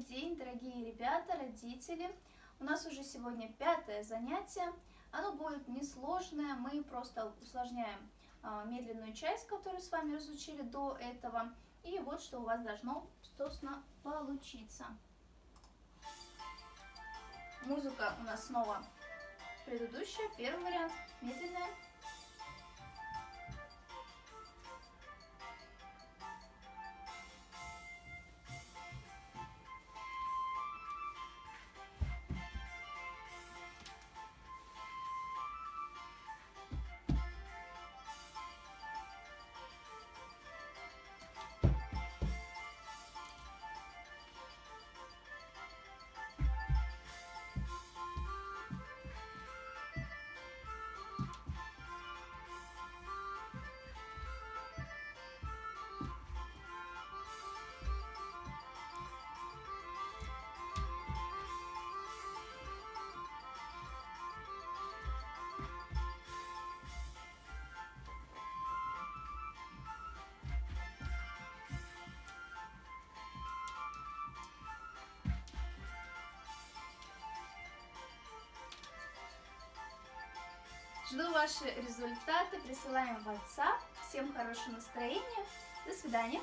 день, дорогие ребята, родители. У нас уже сегодня 5-е занятие. Оно будет несложное, мы просто усложняем медленную часть, которую с вами разучили до этого. И вот что у вас должно, собственно, получиться. Музыка у нас снова предыдущая, первый вариант, медленная. Жду ваши результаты, присылаем в WhatsApp. Всем хорошего настроения. До свидания.